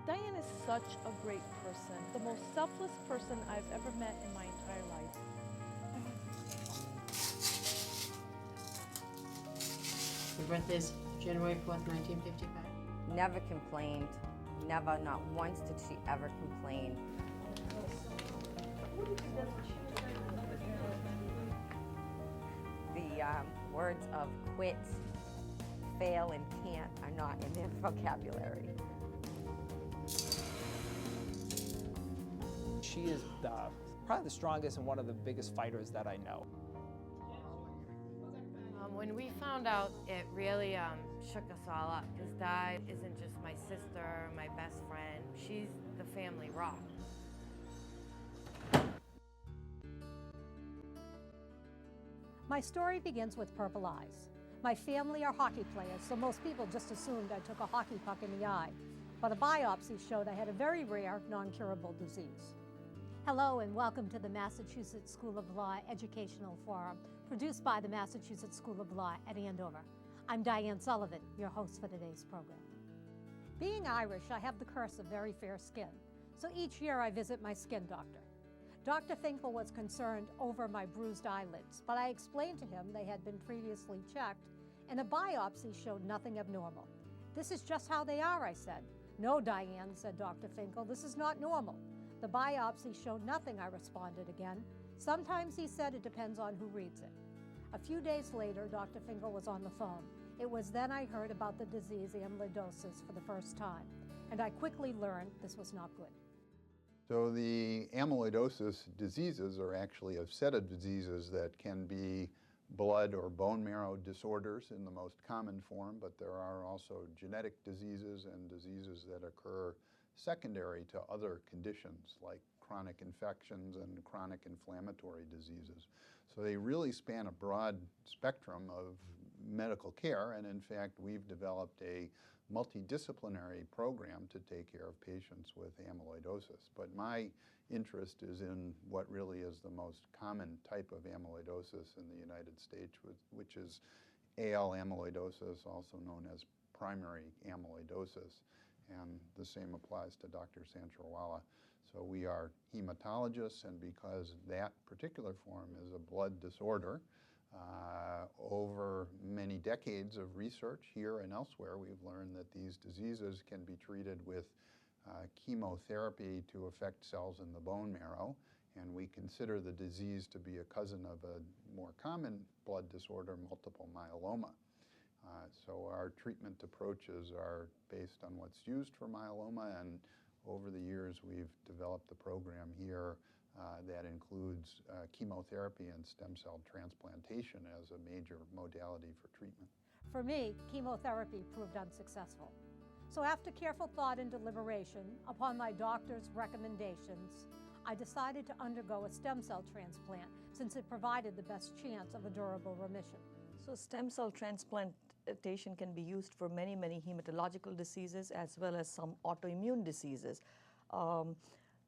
Diane is such a great person, the most selfless person I've ever met in my entire life. Your birthday is January 4th, 1955. Never complained. Never, not once did she ever complain. The words of quit, fail, and can't are not in their vocabulary. She is probably the strongest and one of the biggest fighters that I know. When we found out, it really shook us all up, because Di isn't just my sister, my best friend. She's the family rock. My story begins with purple eyes. My family are hockey players, so most people just assumed I took a hockey puck in the eye. But a biopsy showed I had a very rare, non-curable disease. Hello and welcome to the Massachusetts School of Law Educational Forum, produced by the Massachusetts School of Law at Andover. I'm Diane Sullivan, your host for today's program. Being Irish, I have the curse of very fair skin, so each year I visit my skin doctor. Dr. Finkel was concerned over my bruised eyelids, but I explained to him they had been previously checked, and a biopsy showed nothing abnormal. This is just how they are, I said. No, Diane, said Dr. Finkel, this is not normal. The biopsy showed nothing, I responded again. Sometimes, he said, it depends on who reads it. A few days later, Dr. Finkel was on the phone. It was then I heard about the disease amyloidosis for the first time, and I quickly learned this was not good. So the amyloidosis diseases are actually a set of diseases that can be blood or bone marrow disorders in the most common form, but there are also genetic diseases and diseases that occur secondary to other conditions like chronic infections and chronic inflammatory diseases. So they really span a broad spectrum of medical care, and in fact we've developed a multidisciplinary program to take care of patients with amyloidosis. But my interest is in what really is the most common type of amyloidosis in the United States, which is AL amyloidosis, also known as primary amyloidosis. And the same applies to Dr. Sanchorawala. So we are hematologists, and because that particular form is a blood disorder, over many decades of research here and elsewhere, we've learned that these diseases can be treated with chemotherapy to affect cells in the bone marrow, and we consider the disease to be a cousin of a more common blood disorder, multiple myeloma. So our treatment approaches are based on what's used for myeloma, and over the years we've developed a program here that includes chemotherapy and stem cell transplantation as a major modality for treatment. For me, chemotherapy proved unsuccessful. So after careful thought and deliberation, upon my doctor's recommendations, I decided to undergo a stem cell transplant since it provided the best chance of a durable remission. So stem cell transplantation can be used for many, many hematological diseases as well as some autoimmune diseases.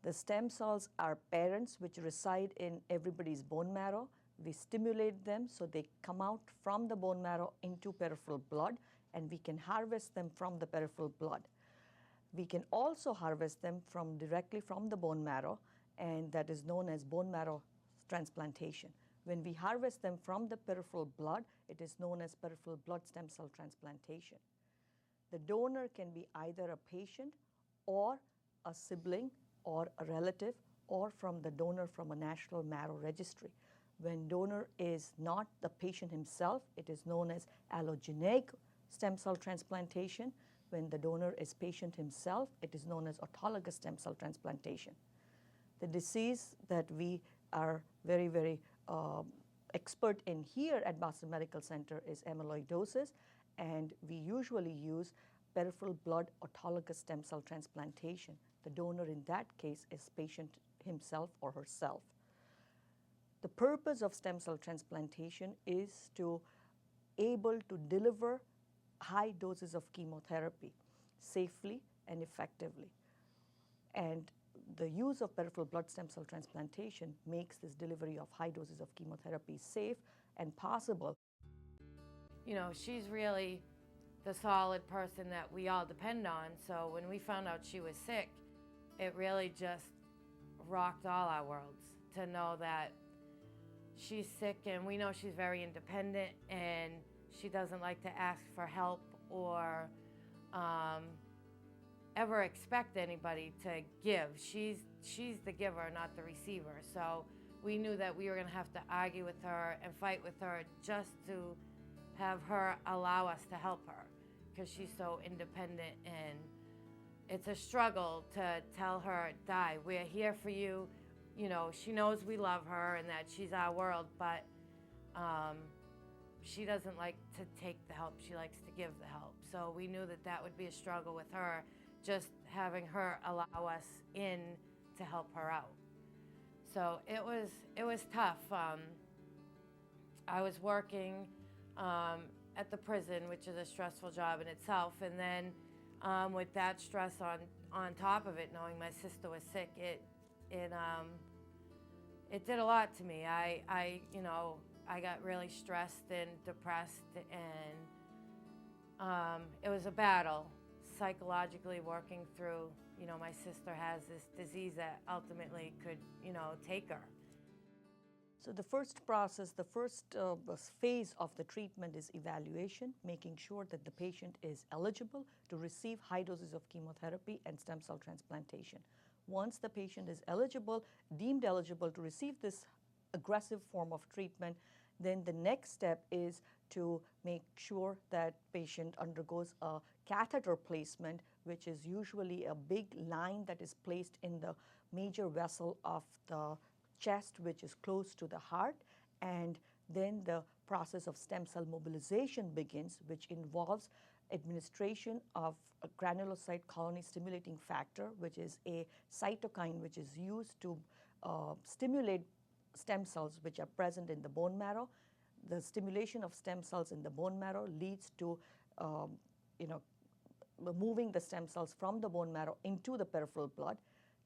The stem cells are parents which reside in everybody's bone marrow. We stimulate them so they come out from the bone marrow into peripheral blood, and we can harvest them from the peripheral blood. We can also harvest them directly from the bone marrow, and that is known as bone marrow transplantation. When we harvest them from the peripheral blood, it is known as peripheral blood stem cell transplantation. The donor can be either a patient or a sibling or a relative, or from the donor from a national marrow registry. When donor is not the patient himself, it is known as allogenic stem cell transplantation. When the donor is patient himself, it is known as autologous stem cell transplantation. The disease that we are very, very expert in here at Boston Medical Center is amyloidosis, and we usually use peripheral blood autologous stem cell transplantation. The donor in that case is patient himself or herself. The purpose of stem cell transplantation is to able to deliver high doses of chemotherapy safely and effectively. And the use of peripheral blood stem cell transplantation makes this delivery of high doses of chemotherapy safe and possible. You know, she's really the solid person that we all depend on. So when we found out she was sick, it really just rocked all our worlds to know that she's sick, and we know she's very independent and she doesn't like to ask for help or ever expect anybody to give. She's the giver, not the receiver. So we knew that we were going to have to argue with her and fight with her just to have her allow us to help her, because she's so independent, and it's a struggle to tell her, Di, we're here for you. You know, she knows we love her and that she's our world, but she doesn't like to take the help. She likes to give the help. So we knew that that would be a struggle with her, just having her allow us in to help her out. So it was tough. I was working at the prison, which is a stressful job in itself, and then with that stress on top of it, knowing my sister was sick, it did a lot to me. I got really stressed and depressed, and it was a battle psychologically working through. You know, my sister has this disease that ultimately could, take her. So the first process, the first phase of the treatment is evaluation, making sure that the patient is eligible to receive high doses of chemotherapy and stem cell transplantation. Once the patient is eligible, deemed eligible to receive this aggressive form of treatment, then the next step is to make sure that patient undergoes a catheter placement, which is usually a big line that is placed in the major vessel of the chest, which is close to the heart, and then the process of stem cell mobilization begins, which involves administration of a granulocyte colony stimulating factor, which is a cytokine which is used to stimulate stem cells which are present in the bone marrow. The stimulation of stem cells in the bone marrow leads to moving the stem cells from the bone marrow into the peripheral blood.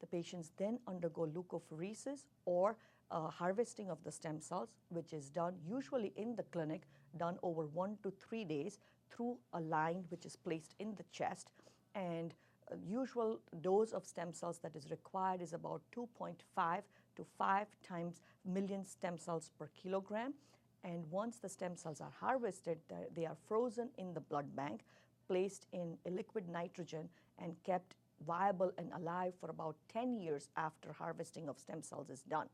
The patients then undergo leukapheresis or harvesting of the stem cells, which is done usually in the clinic, done over 1 to 3 days through a line which is placed in the chest. And a usual dose of stem cells that is required is about 2.5 to 5 times million stem cells per kilogram. And once the stem cells are harvested, they are frozen in the blood bank, placed in a liquid nitrogen, and kept viable and alive for about 10 years after harvesting of stem cells is done.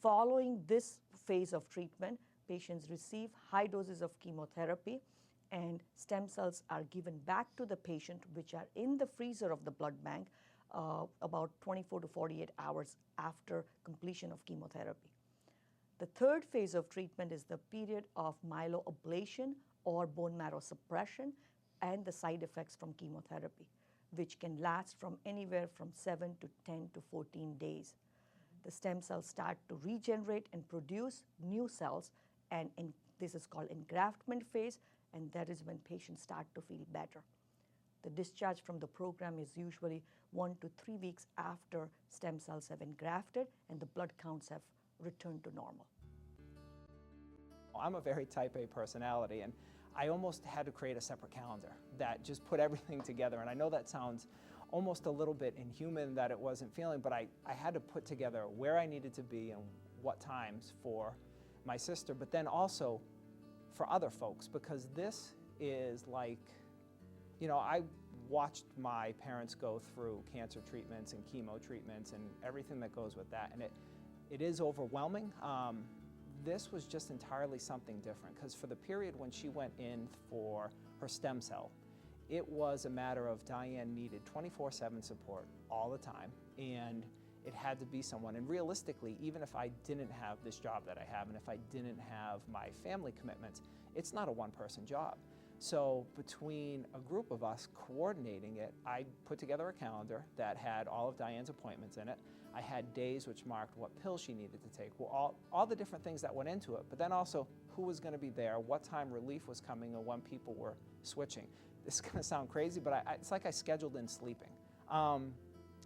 Following this phase of treatment, patients receive high doses of chemotherapy, and stem cells are given back to the patient, which are in the freezer of the blood bank about 24 to 48 hours after completion of chemotherapy. The third phase of treatment is the period of myeloablation or bone marrow suppression and the side effects from chemotherapy, which can last from anywhere from 7 to 10 to 14 days. The stem cells start to regenerate and produce new cells, and this is called engraftment phase, and that is when patients start to feel better. The discharge from the program is usually 1 to 3 weeks after stem cells have engrafted and the blood counts have returned to normal. I'm a very type A personality, and I almost had to create a separate calendar that just put everything together. And I know that sounds almost a little bit inhuman that it wasn't feeling, but I had to put together where I needed to be and what times for my sister, but then also for other folks, because this is like, I watched my parents go through cancer treatments and chemo treatments and everything that goes with that, and it is overwhelming. This was just entirely something different, because for the period when she went in for her stem cell, it was a matter of Diane needed 24/7 support all the time, and it had to be someone. And realistically, even if I didn't have this job that I have, and if I didn't have my family commitments, it's not a one-person job. So between a group of us coordinating it, I put together a calendar that had all of Diane's appointments in it. I had days which marked what pills she needed to take, well, all the different things that went into it, but then also who was going to be there, what time relief was coming, and when people were switching. This is going to sound crazy, but it's like I scheduled in sleeping.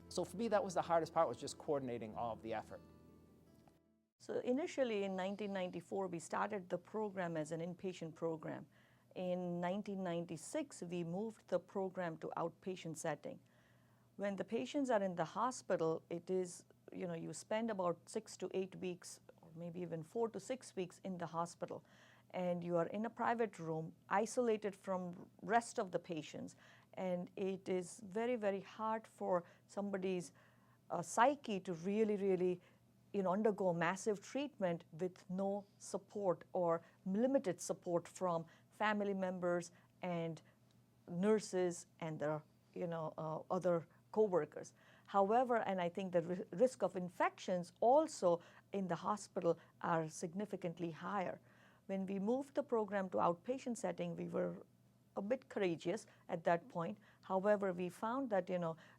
So for me, that was the hardest part, was just coordinating all of the effort. So initially in 1994, we started the program as an inpatient program. in 1996, we moved the program to outpatient setting. When the patients are in the hospital, it is, you spend about 6 to 8 weeks, or maybe even 4 to 6 weeks in the hospital. And you are in a private room, isolated from rest of the patients. And it is very, very hard for somebody's psyche to really, undergo massive treatment with no support or limited support from family members and nurses and their, other co-workers. However, and I think the risk of infections also in the hospital are significantly higher. When we moved the program to outpatient setting, we were a bit courageous at that point. However, we found that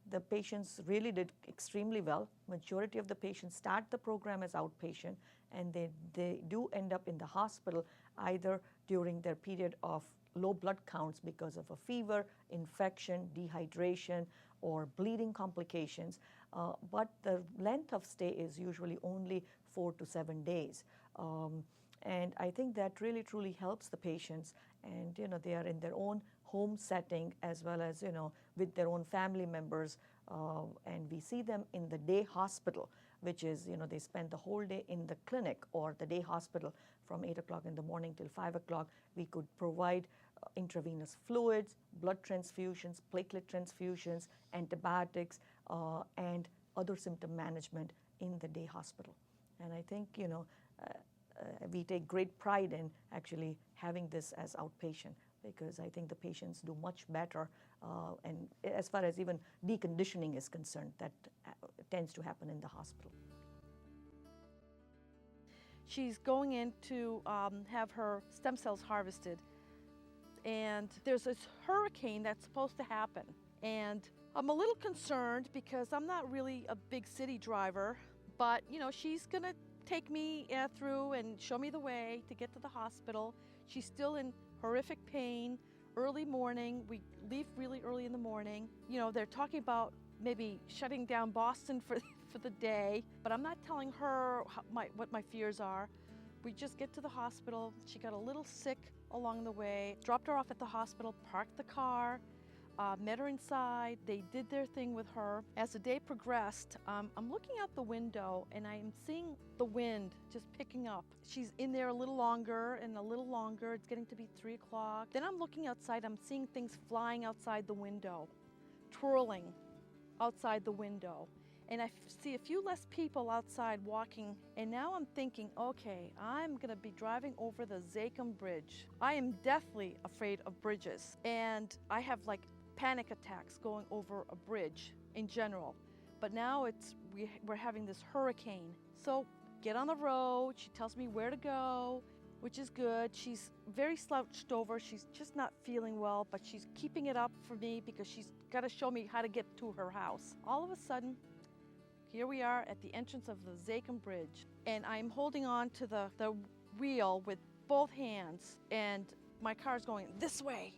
the patients really did extremely well. Majority of the patients start the program as outpatient, and they do end up in the hospital either during their period of low blood counts because of a fever, infection, dehydration, or bleeding complications. But the length of stay is usually only 4 to 7 days. And I think that really truly helps the patients, and they are in their own home setting as well as with their own family members, and we see them in the day hospital, which is they spend the whole day in the clinic or the day hospital from 8 o'clock in the morning till 5 o'clock. We could provide intravenous fluids, blood transfusions, platelet transfusions, antibiotics, and other symptom management in the day hospital. And I think we take great pride in actually having this as outpatient, because I think the patients do much better, and as far as even deconditioning is concerned, that tends to happen in the hospital. She's going in to have her stem cells harvested, and there's this hurricane that's supposed to happen. And I'm a little concerned because I'm not really a big city driver, but she's gonna take me through and show me the way to get to the hospital. She's still in horrific pain. Early morning, we leave really early in the morning. They're talking about maybe shutting down Boston for the day, but I'm not telling her what my fears are. We just get to the hospital. She got a little sick along the way, dropped her off at the hospital, parked the car, met her inside. They did their thing with her. As the day progressed, I'm looking out the window and I'm seeing the wind just picking up. She's in there a little longer and a little longer. It's getting to be 3 o'clock. Then I'm looking outside. I'm seeing things flying outside the window, twirling outside the window. And I see a few less people outside walking. And now I'm thinking, okay, I'm gonna be driving over the Zakum Bridge. I am deathly afraid of bridges. And I have like panic attacks going over a bridge in general. But now we're having this hurricane. So get on the road. She tells me where to go, which is good. She's very slouched over. She's just not feeling well, but she's keeping it up for me because she's got to show me how to get to her house. All of a sudden, here we are at the entrance of the Zakum Bridge, and I'm holding on to the wheel with both hands, and my car's going this way,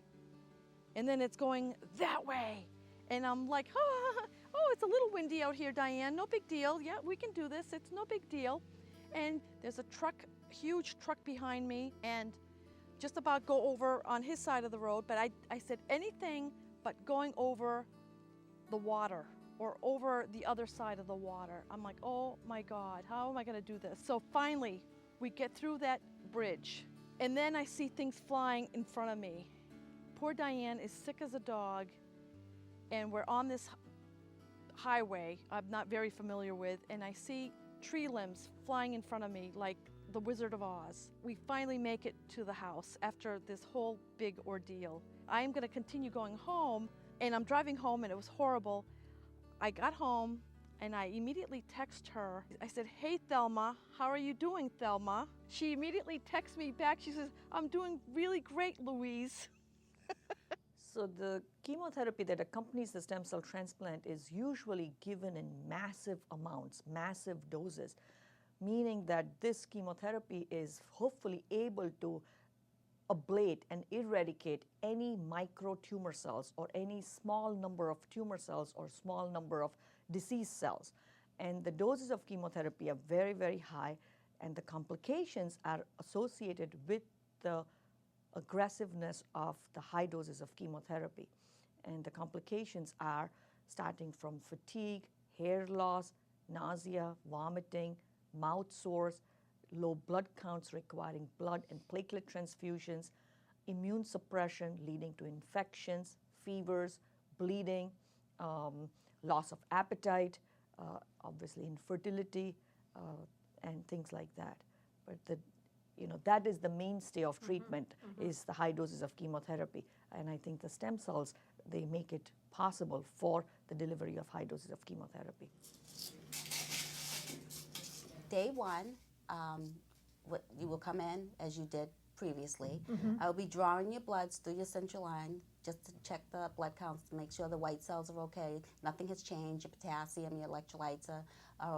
and then it's going that way, and I'm like, oh, it's a little windy out here, Diane, no big deal. Yeah, we can do this, it's no big deal. And there's a truck, huge truck behind me, and just about go over on his side of the road, but I said anything but going over the water or over the other side of the water. I'm like, oh my God, how am I gonna do this? So finally, we get through that bridge, and then I see things flying in front of me. Poor Diane is sick as a dog, and we're on this highway I'm not very familiar with, and I see tree limbs flying in front of me like the Wizard of Oz. We finally make it to the house after this whole big ordeal. I am gonna continue going home, and I'm driving home, and it was horrible. I got home and I immediately text her. I said, hey Thelma, how are you doing, Thelma? She immediately texts me back. She says, I'm doing really great, Louise. So the chemotherapy that accompanies the stem cell transplant is usually given in massive amounts, massive doses, meaning that this chemotherapy is hopefully able to ablate and eradicate any micro tumor cells or any small number of tumor cells or small number of disease cells. And the doses of chemotherapy are very, very high, and the complications are associated with the aggressiveness of the high doses of chemotherapy. And the complications are starting from fatigue, hair loss, nausea, vomiting, mouth sores, low blood counts requiring blood and platelet transfusions, immune suppression leading to infections, fevers, bleeding, loss of appetite, obviously infertility, and things like that. But that is the mainstay of treatment, is the high doses of chemotherapy. And I think the stem cells, they make it possible for the delivery of high doses of chemotherapy. Day one, you will come in as you did previously. I will be drawing your bloods through your central line just to check the blood counts to make sure the white cells are okay. Nothing has changed. Your potassium, your electrolytes are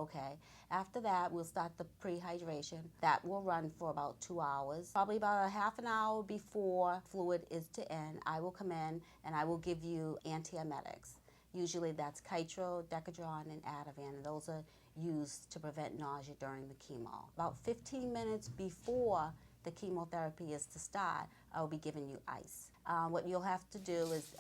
okay. After that, we'll start the pre-hydration. That will run for about 2 hours. Probably about a half an hour before fluid is to end, I will come in and I will give you antiemetics. Usually that's Kitro, Decadron, and Ativan, and those are used to prevent nausea during the chemo. About 15 minutes before the chemotherapy is to start, I will be giving you ice. What you'll have to do is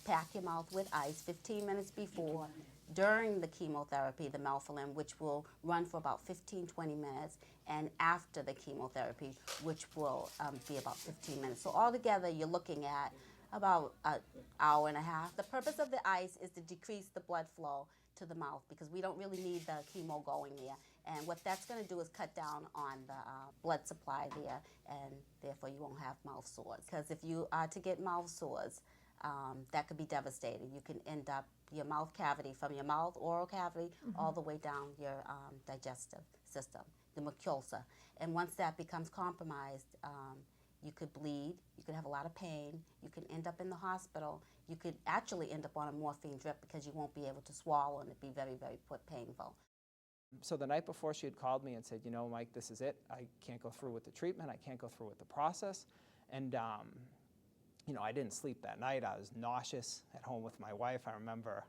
pack your mouth with ice 15 minutes before, during the chemotherapy, the melphalan, which will run for about 15-20 minutes, and after the chemotherapy, which will be about 15 minutes. So altogether, you're looking at about an hour and a half. The purpose of the ice is to decrease the blood flow to the mouth because we don't really need the chemo going there. And what that's going to do is cut down on the blood supply there, and therefore you won't have mouth sores. Because if you are to get mouth sores, that could be devastating. You can end up your mouth cavity, from your mouth, oral cavity, all the way down your digestive system, the mucosa. And once that becomes compromised, you could bleed, you could have a lot of pain, you could end up in the hospital, you could actually end up on a morphine drip because you won't be able to swallow and it'd be very, very painful. So the night before, she had called me and said, Mike, this is it. I can't go through with the treatment. I can't go through with the process. And, I didn't sleep that night. I was nauseous at home with my wife. I remember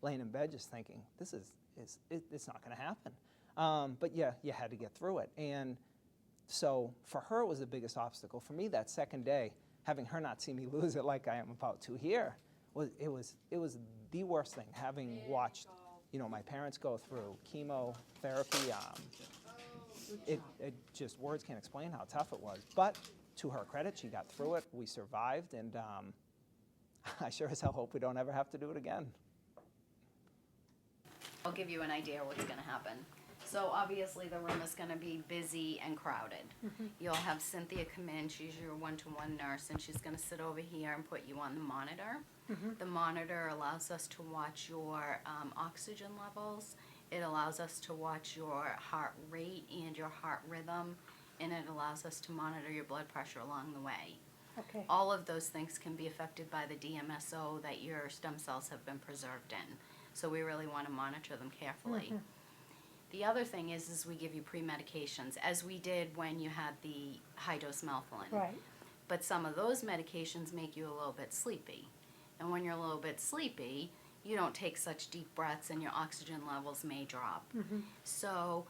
laying in bed just thinking, it's not going to happen. But yeah, you had to get through it. And so for her, it was the biggest obstacle. For me, that second day, having her not see me lose it like I am about to here, it was the worst thing, having watched my parents go through chemotherapy. It just, words can't explain how tough it was. But to her credit, she got through it. We survived, and I sure as hell hope we don't ever have to do it again. I'll give you an idea what's going to happen. So obviously the room is going to be busy and crowded. You'll have Cynthia come in. She's your one-to-one nurse, and she's going to sit over here and put you on the monitor. The monitor allows us to watch your oxygen levels. It allows us to watch your heart rate and your heart rhythm, and it allows us to monitor your blood pressure along the way. Okay. All of those things can be affected by the DMSO that your stem cells have been preserved in. So we really want to monitor them carefully. The other thing is we give you pre-medications, as we did when you had the high-dose melphalan. Right. But some of those medications make you a little bit sleepy. And when you're a little bit sleepy, you don't take such deep breaths and your oxygen levels may drop. So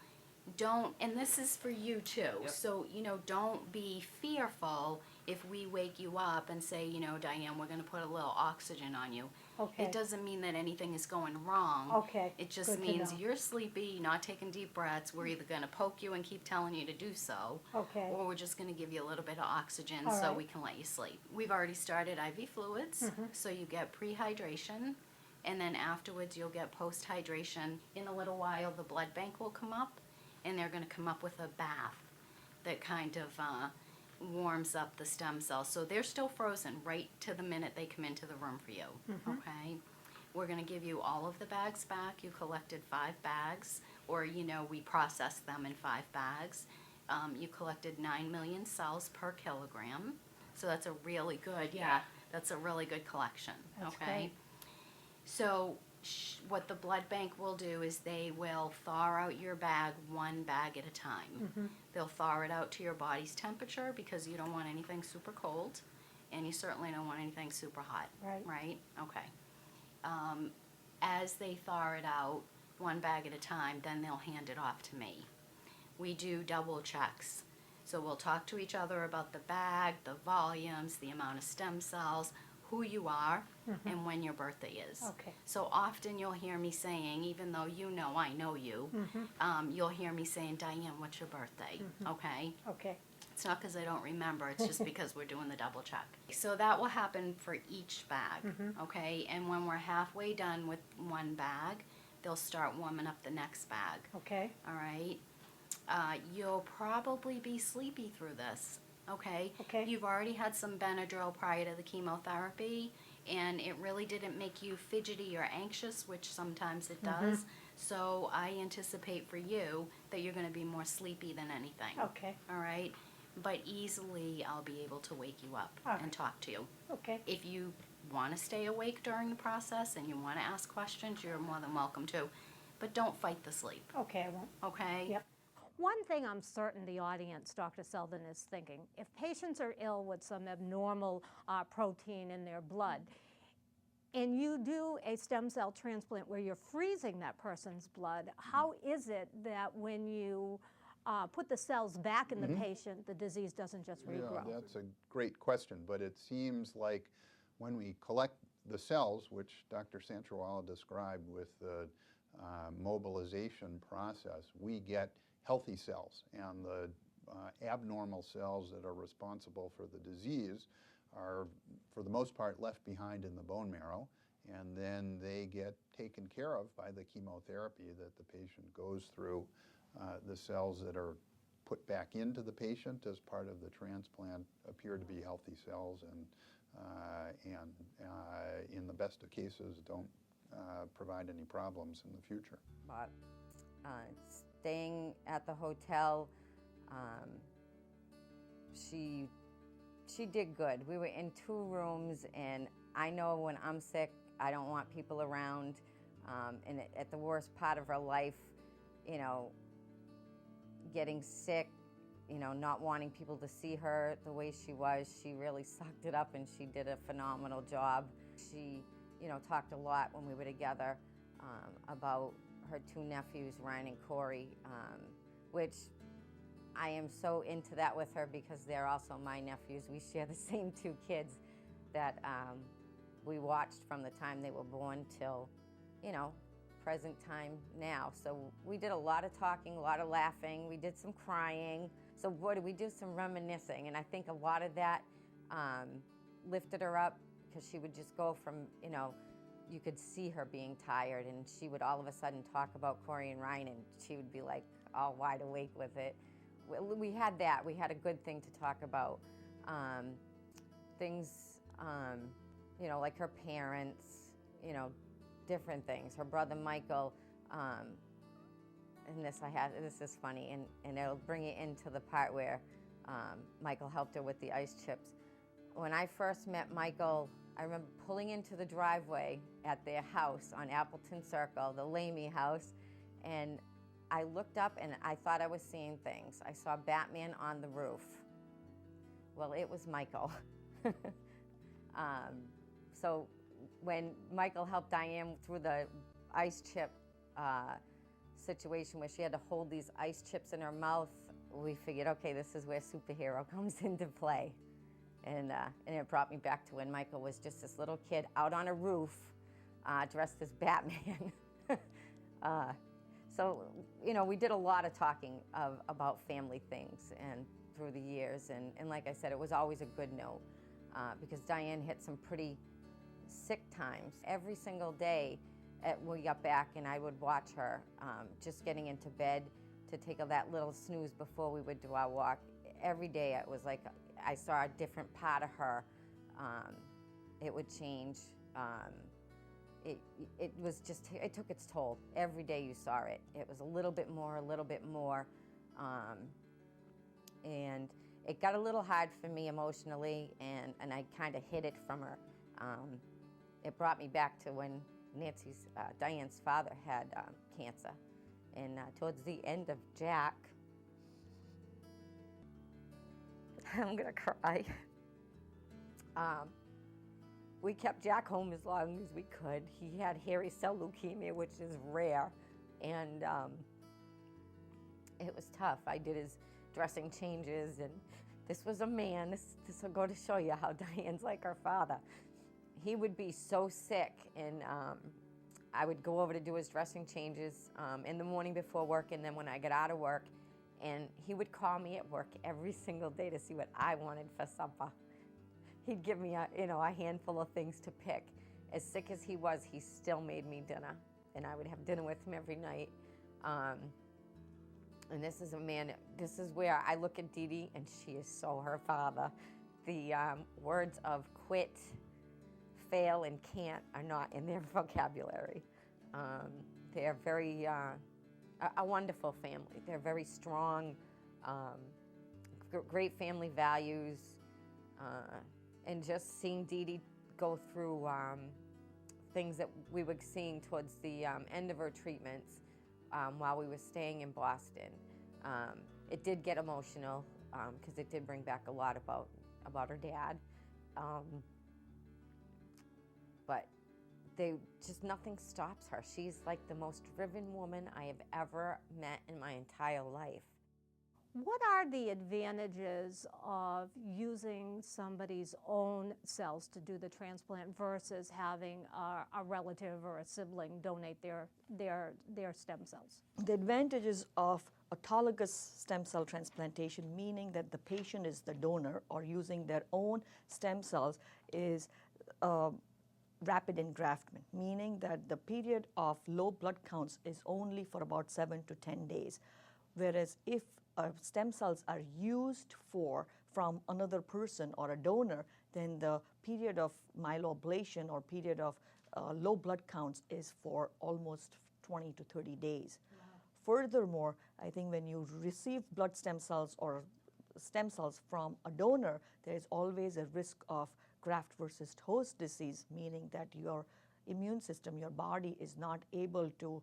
don't, and this is for you too, so, don't be fearful if we wake you up and say, Diane, we're going to put a little oxygen on you. Okay. It doesn't mean that anything is going wrong. Okay, It just good to means know. you're sleepy, you're not taking deep breaths. We're either going to poke you and keep telling you to do so, Okay. or we're just going to give you a little bit of oxygen All so right. we can let you sleep. We've already started IV fluids, so you get pre-hydration, and then afterwards you'll get post-hydration. In a little while the blood bank will come up, and they're going to come up with a bath that kind of warms up the stem cells. So they're still frozen right to the minute they come into the room for you, okay? We're going to give you all of the bags back. You collected 5 bags, or, we processed them in 5 bags. You collected 9 million cells per kilogram. So that's a really good, that's a really good collection, That's okay? great. So what the blood bank will do is they will thaw out your bag 1 bag at a time. They'll thaw it out to your body's temperature because you don't want anything super cold, and you certainly don't want anything super hot. Right. Okay. As they thaw it out 1 bag at a time, then they'll hand it off to me. We do double checks. So we'll talk to each other about the bag, the volumes, the amount of stem cells, who you are, and when your birthday is. Okay. So often you'll hear me saying, even though you know I know you, you'll hear me saying, Diane, what's your birthday? Okay? Okay. It's not because I don't remember, it's just because we're doing the double check. So that will happen for each bag, okay? And when we're halfway done with one bag, they'll start warming up the next bag, Okay. all right? You'll probably be sleepy through this, okay? Okay. You've already had some Benadryl prior to the chemotherapy, and it really didn't make you fidgety or anxious, which sometimes it does. So I anticipate for you that you're going to be more sleepy than anything. Okay. All right? But easily I'll be able to wake you up All right. and talk to you. Okay. If you want to stay awake during the process and you want to ask questions, you're more than welcome to. But don't fight the sleep, Okay, I won't. okay? Yep. One thing I'm certain the audience, Dr. Seldin, is thinking, if patients are ill with some abnormal protein in their blood, and you do a stem cell transplant where you're freezing that person's blood, how is it that when you put the cells back in the patient, the disease doesn't just regrow? Yeah, that's a great question, but it seems like when we collect the cells, which Dr. Sanchorawala described with the mobilization process, we get healthy cells, and the abnormal cells that are responsible for the disease are, for the most part, left behind in the bone marrow, and then they get taken care of by the chemotherapy that the patient goes through. The cells that are put back into the patient as part of the transplant appear to be healthy cells, and in the best of cases don't provide any problems in the future. But staying at the hotel, she did good. We were in 2 rooms, and I know when I'm sick, I don't want people around. And at the worst part of her life, you know, getting sick, you know, not wanting people to see her the way she was, she really sucked it up, and she did a phenomenal job. She, you know, talked a lot when we were together about her 2 nephews, Ryan and Corey, which I am so into that with her because they're also my nephews. We share the same 2 kids that we watched from the time they were born till, you know, present time now. So we did a lot of talking, a lot of laughing. We did some crying. So boy, did we do some reminiscing. And I think a lot of that lifted her up because she would just go from, you know, you could see her being tired, and she would all of a sudden talk about Corey and Ryan, and she would be like all wide awake with it. We had that. We had a good thing to talk about. Things, you know, like her parents, you know, different things. Her brother Michael, and this is funny, and it'll bring you into the part where Michael helped her with the ice chips. When I first met Michael, I remember pulling into the driveway at their house on Appleton Circle, the Lamy house, and I looked up and I thought I was seeing things. I saw Batman on the roof. Well, it was Michael. So when Michael helped Diane through the ice chip situation where she had to hold these ice chips in her mouth, we figured, okay, this is where superhero comes into play. And it brought me back to when Michael was just this little kid out on a roof dressed as Batman. So, you know, we did a lot of talking about family things and through the years. And like I said, it was always a good note because Diane hit some pretty sick times. Every single day we got back and I would watch her just getting into bed to take that little snooze before we would do our walk. Every day it was like I saw a different part of her. It would change. It was just, it took its toll. Every day you saw it. It was a little bit more. And it got a little hard for me emotionally, and I kind of hid it from her. It brought me back to when Diane's father had cancer. And towards the end of Jack, I'm gonna cry. We kept Jack home as long as we could. He had hairy cell leukemia, which is rare, and it was tough. I did dressing changes, and this was a man. This will go to show you how Diane's like her father. He would be so sick, and I would go over to do his dressing changes in the morning before work, and then when I got out of work, and he would call me at work every single day to see what I wanted for supper. He'd give me a handful of things to pick. As sick as he was, he still made me dinner, and I would have dinner with him every night. And this is a man, this is where I look at Dee Dee, and she is so her father. The words of quit, fail, and can't are not in their vocabulary. They're very, a wonderful family. They're very strong, great family values, and just seeing Dee Dee go through things that we were seeing towards the end of her treatments while we were staying in Boston. It did get emotional because it did bring back a lot about her dad. But nothing stops her. She's like the most driven woman I have ever met in my entire life. What are the advantages of using somebody's own cells to do the transplant versus having a relative or a sibling donate their stem cells? The advantages of autologous stem cell transplantation, meaning that the patient is the donor or using their own stem cells, is rapid engraftment, meaning that the period of low blood counts is only for about 7 to 10 days. Whereas if stem cells are used from another person or a donor, then the period of myeloablation or period of low blood counts is for almost 20 to 30 days. Wow. Furthermore, I think when you receive blood stem cells or stem cells from a donor, there is always a risk of graft versus host disease, meaning that your immune system, your body is not able to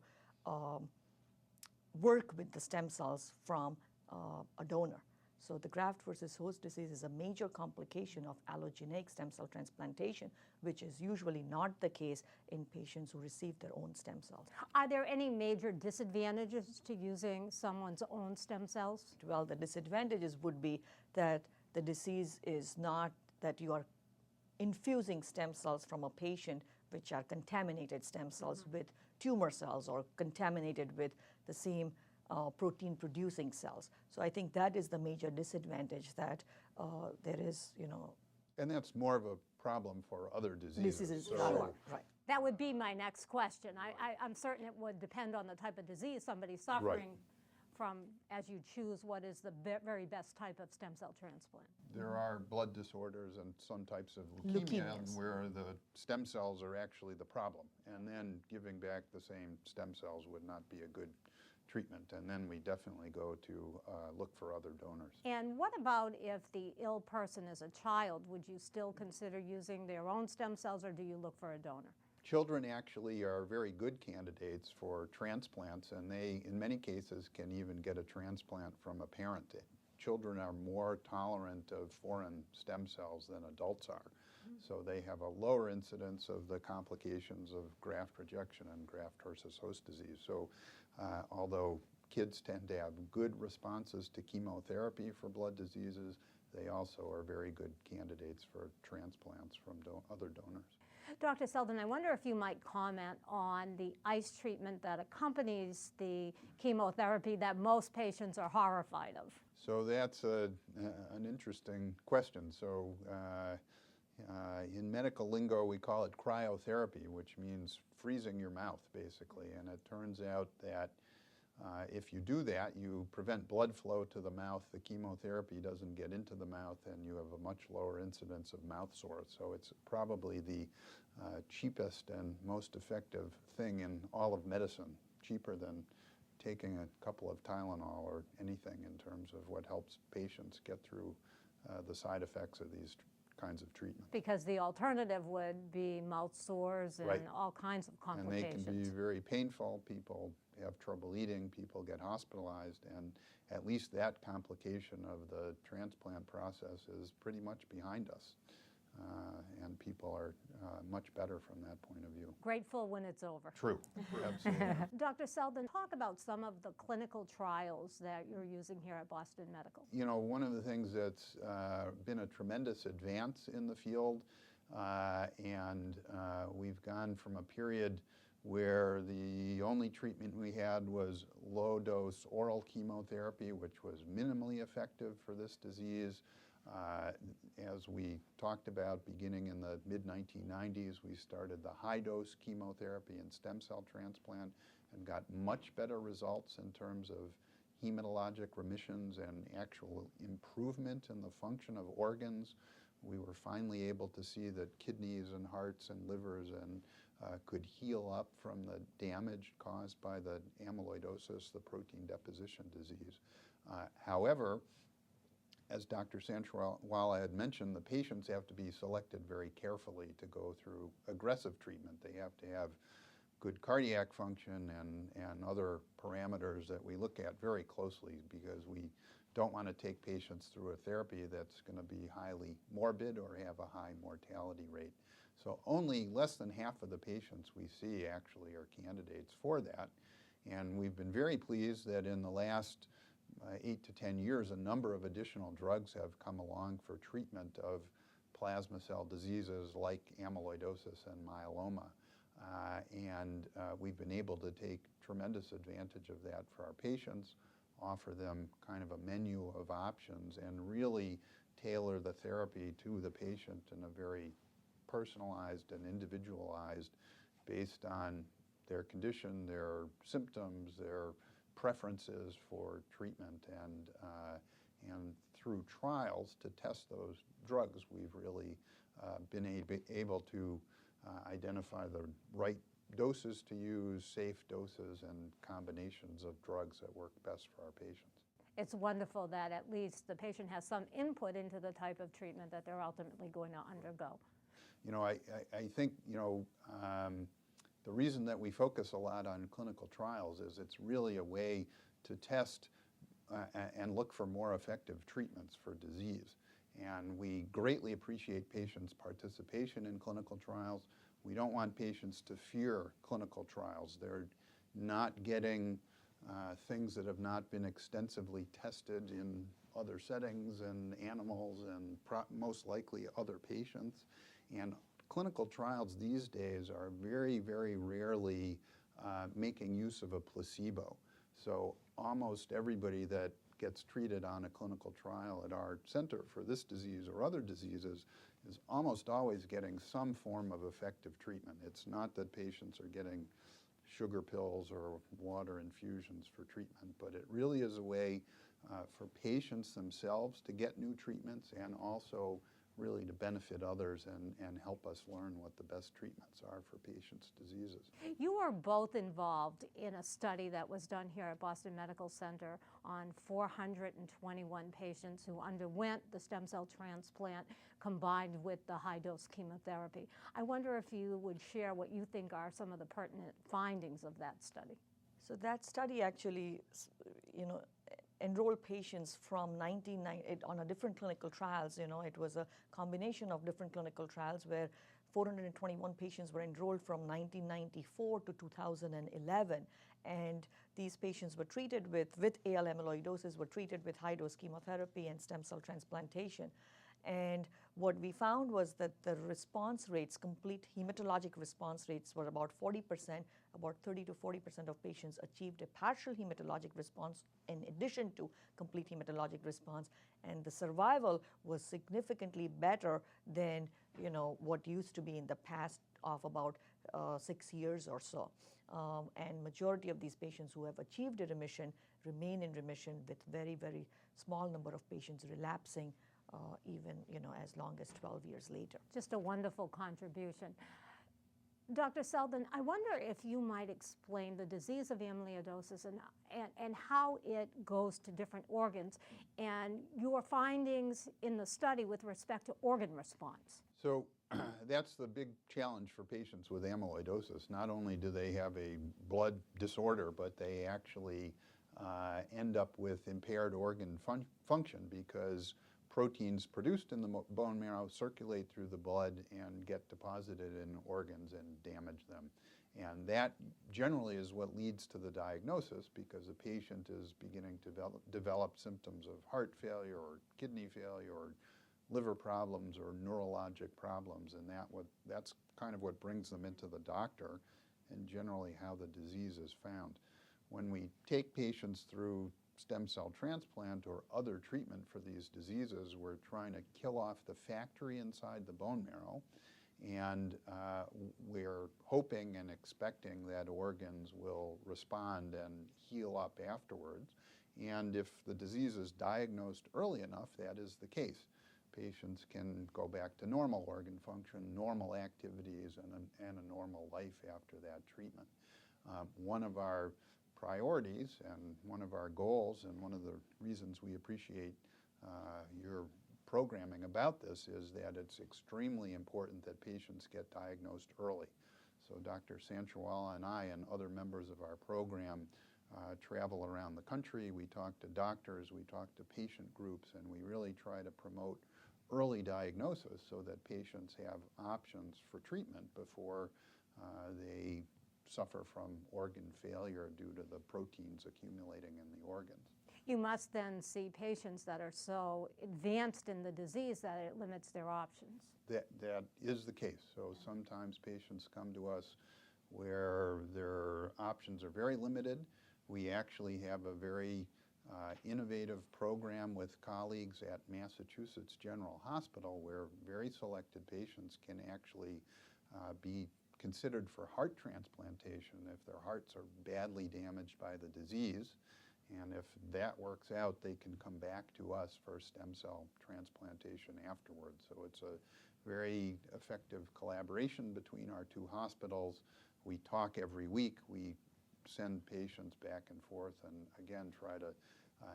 work with the stem cells from a donor. So the graft versus host disease is a major complication of allogenic stem cell transplantation, which is usually not the case in patients who receive their own stem cells. Are there any major disadvantages to using someone's own stem cells? Well, the disadvantages would be that the disease is not that you are infusing stem cells from a patient which are contaminated stem cells with tumor cells or contaminated with the same protein-producing cells. So I think that is the major disadvantage, that there is, And that's more of a problem for other diseases. Sure, right. That would be my next question. I'm certain it would depend on the type of disease somebody's suffering from as you choose what is the very best type of stem cell transplant. There are blood disorders and some types of leukemia where the stem cells are actually the problem. And then giving back the same stem cells would not be a good treatment. And then we definitely go to look for other donors. And what about if the ill person is a child? Would you still consider using their own stem cells, or do you look for a donor? Children actually are very good candidates for transplants, and they, in many cases, can even get a transplant from a parent. Children are more tolerant of foreign stem cells than adults are. So they have a lower incidence of the complications of graft rejection and graft versus host disease. So although kids tend to have good responses to chemotherapy for blood diseases, they also are very good candidates for transplants from other donors. Dr. Seldin, I wonder if you might comment on the ICE treatment that accompanies the chemotherapy that most patients are horrified of. So that's an interesting question. So in medical lingo, we call it cryotherapy, which means freezing your mouth, basically. And it turns out that if you do that, you prevent blood flow to the mouth, the chemotherapy doesn't get into the mouth, and you have a much lower incidence of mouth sores. So it's probably the cheapest and most effective thing in all of medicine, cheaper than taking a couple of Tylenol or anything in terms of what helps patients get through the side effects of these kinds of treatment. Because the alternative would be mouth sores and all kinds of complications. And they can be very painful. People have trouble eating, people get hospitalized, and at least that complication of the transplant process is pretty much behind us. and people are much better from that point of view. Grateful when it's over. True, absolutely. Dr. Seldin, talk about some of the clinical trials that you're using here at Boston Medical. You know, one of the things that's been a tremendous advance in the field, and we've gone from a period where the only treatment we had was low-dose oral chemotherapy, which was minimally effective for this disease. As we talked about, beginning in the mid-1990s, we started the high-dose chemotherapy and stem cell transplant and got much better results in terms of hematologic remissions and actual improvement in the function of organs. We were finally able to see that kidneys and hearts and livers and could heal up from the damage caused by the amyloidosis, the protein deposition disease. However, as Dr. Sanchorawala had mentioned, the patients have to be selected very carefully to go through aggressive treatment. They have to have good cardiac function and other parameters that we look at very closely, because we don't want to take patients through a therapy that's going to be highly morbid or have a high mortality rate. So only less than half of the patients we see actually are candidates for that. And we've been very pleased that in the last 8 to 10 years, a number of additional drugs have come along for treatment of plasma cell diseases like amyloidosis and myeloma. We've been able to take tremendous advantage of that for our patients, offer them kind of a menu of options, and really tailor the therapy to the patient in a very personalized and individualized based on their condition, their symptoms, their preferences for treatment, and through trials to test those drugs, we've really been able to identify the right doses to use, safe doses, and combinations of drugs that work best for our patients. It's wonderful that at least the patient has some input into the type of treatment that they're ultimately going to undergo. You know, I think, you know, the reason that we focus a lot on clinical trials is it's really a way to test and look for more effective treatments for disease. And we greatly appreciate patients' participation in clinical trials. We don't want patients to fear clinical trials. They're not getting things that have not been extensively tested in other settings and animals and most likely other patients. And clinical trials these days are very, very rarely making use of a placebo. So almost everybody that gets treated on a clinical trial at our center for this disease or other diseases is almost always getting some form of effective treatment. It's not that patients are getting sugar pills or water infusions for treatment, but it really is a way for patients themselves to get new treatments and also really to benefit others and help us learn what the best treatments are for patients' diseases. You are both involved in a study that was done here at Boston Medical Center on 421 patients who underwent the stem cell transplant combined with the high-dose chemotherapy. I wonder if you would share what you think are some of the pertinent findings of that study. So that study actually, you know, enroll patients from on a different clinical trials. You know, it was a combination of different clinical trials where 421 patients were enrolled from 1994 to 2011, and these patients were treated with AL amyloidosis, were treated with high-dose chemotherapy and stem cell transplantation. And what we found was that the response rates, complete hematologic response rates, were about 40%. About 30 to 40% of patients achieved a partial hematologic response in addition to complete hematologic response. And the survival was significantly better than, you know, what used to be in the past of about 6 years or so. And majority of these patients who have achieved a remission remain in remission, with very, very small number of patients relapsing even, you know, as long as 12 years later. Just a wonderful contribution. Dr. Seldin, I wonder if you might explain the disease of amyloidosis and how it goes to different organs and your findings in the study with respect to organ response. So that's the big challenge for patients with amyloidosis. Not only do they have a blood disorder, but they actually end up with impaired organ function, because proteins produced in the bone marrow circulate through the blood and get deposited in organs and damage them. And that generally is what leads to the diagnosis, because the patient is beginning to develop symptoms of heart failure or kidney failure or liver problems or neurologic problems, and that's kind of what brings them into the doctor, and generally how the disease is found. When we take patients through stem cell transplant or other treatment for these diseases, we're trying to kill off the factory inside the bone marrow, and we're hoping and expecting that organs will respond and heal up afterwards. And if the disease is diagnosed early enough, that is the case. Patients can go back to normal organ function, normal activities, and a normal life after that treatment. One of our priorities and one of our goals, and one of the reasons we appreciate your programming about this, is that it's extremely important that patients get diagnosed early. So Dr. Sanchorawala and I and other members of our program travel around the country. We talk to doctors, we talk to patient groups, and we really try to promote early diagnosis so that patients have options for treatment before they suffer from organ failure due to the proteins accumulating in the organs. You must then see patients that are so advanced in the disease that it limits their options. That is the case. So sometimes patients come to us where their options are very limited. We actually have a very innovative program with colleagues at Massachusetts General Hospital where very selected patients can actually be considered for heart transplantation if their hearts are badly damaged by the disease. And if that works out, they can come back to us for stem cell transplantation afterwards. So it's a very effective collaboration between our two hospitals. We talk every week. We send patients back and forth and, again, try to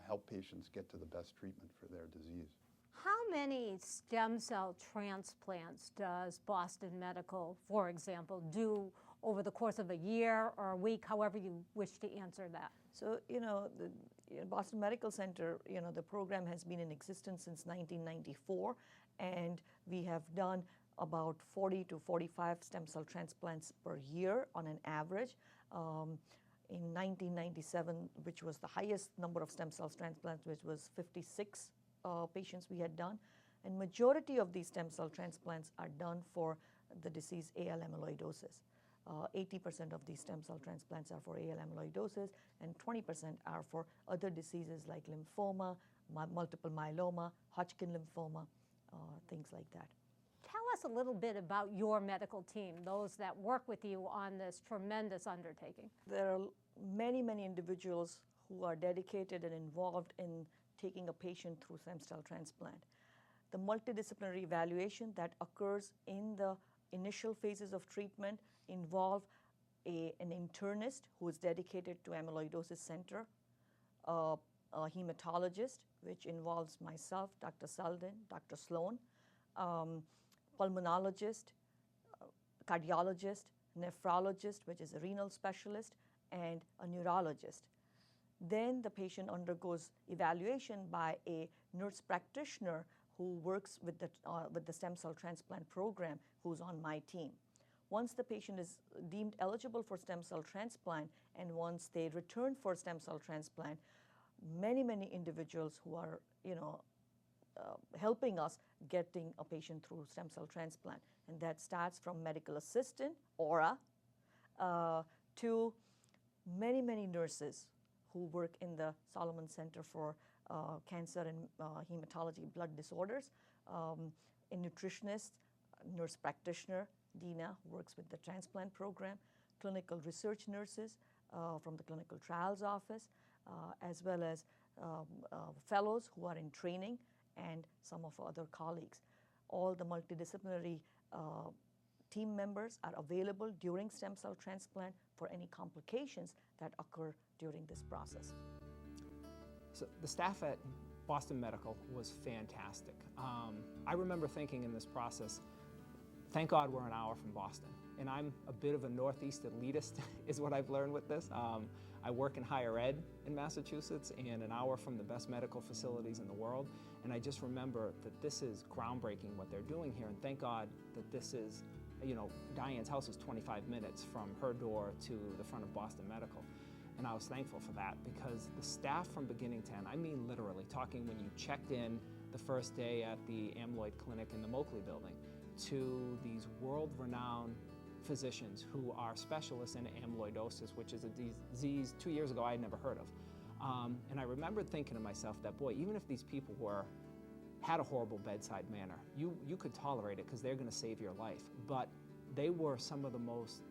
help patients get to the best treatment for their disease. How many stem cell transplants does Boston Medical, for example, do over the course of a year or a week, however you wish to answer that? So, the Boston Medical Center, the program has been in existence since 1994, and we have done about 40 to 45 stem cell transplants per year on an average. In 1997, which was the highest number of stem cell transplants, which was 56 patients we had done, and majority of these stem cell transplants are done for the disease AL amyloidosis. 80% of these stem cell transplants are for AL amyloidosis, and 20% are for other diseases like lymphoma, multiple myeloma, Hodgkin lymphoma, things like that. Tell us a little bit about your medical team, those that work with you on this tremendous undertaking. There are many, many individuals who are dedicated and involved in taking a patient through stem cell transplant. The multidisciplinary evaluation that occurs in the initial phases of treatment involve an internist who is dedicated to amyloidosis center, a hematologist, which involves myself, Dr. Seldin, Dr. Sloan, pulmonologist, cardiologist, nephrologist, which is a renal specialist, and a neurologist. Then the patient undergoes evaluation by a nurse practitioner who works with the stem cell transplant program, who's on my team. Once the patient is deemed eligible for stem cell transplant, and once they return for stem cell transplant, many, many individuals who are, helping us getting a patient through stem cell transplant. And that starts from medical assistant, aura, to many, many nurses who work in the Sullivan Center for Cancer and Hematology Blood Disorders, a nutritionist, nurse practitioner, Dina, who works with the transplant program, clinical research nurses from the clinical trials office, as well as fellows who are in training, and some of our other colleagues. All the multidisciplinary team members are available during stem cell transplant for any complications that occur during this process. So the staff at Boston Medical was fantastic. I remember thinking in this process, thank God we're an hour from Boston. And I'm a bit of a Northeast elitist, is what I've learned with this. I work in higher ed in Massachusetts and an hour from the best medical facilities in the world, and I just remember that this is groundbreaking what they're doing here, and thank God that this is, you know, Diane's house is 25 minutes from her door to the front of Boston Medical. And I was thankful for that because the staff from beginning to end, I mean literally, talking when you checked in the first day at the amyloid clinic in the Moakley building, to these world-renowned physicians who are specialists in amyloidosis, which is a disease 2 years ago I had never heard of. And I remembered thinking to myself that, boy, even if these people had a horrible bedside manner, you could tolerate it because they're going to save your life. But they were some of the most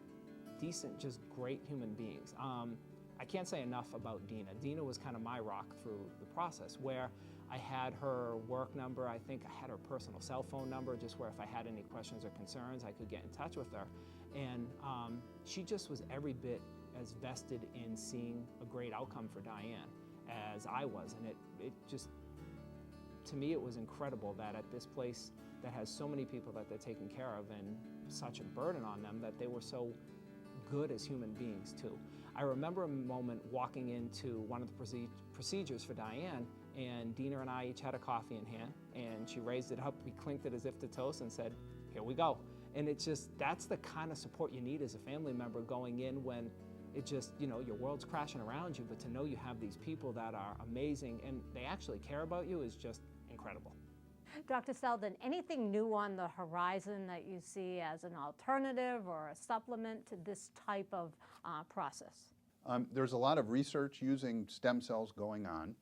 decent, just great human beings. I can't say enough about Dina. Dina was kind of my rock through the process, where I had her work number, I think I had her personal cell phone number, just where if I had any questions or concerns, I could get in touch with her. And she just was every bit as vested in seeing a great outcome for Diane as I was. And it just, to me, it was incredible that at this place that has so many people that they're taking care of and such a burden on them, that they were so good as human beings too. I remember a moment walking into one of the procedures for Diane, and Dina and I each had a coffee in hand, and she raised it up, we clinked it as if to toast and said, here we go. And it just, that's the kind of support you need as a family member going in when it just, you know, your world's crashing around you, but to know you have these people that are amazing and they actually care about you is just incredible. Dr. Seldin, anything new on the horizon that you see as an alternative or a supplement to this type of process? There's a lot of research using stem cells going on.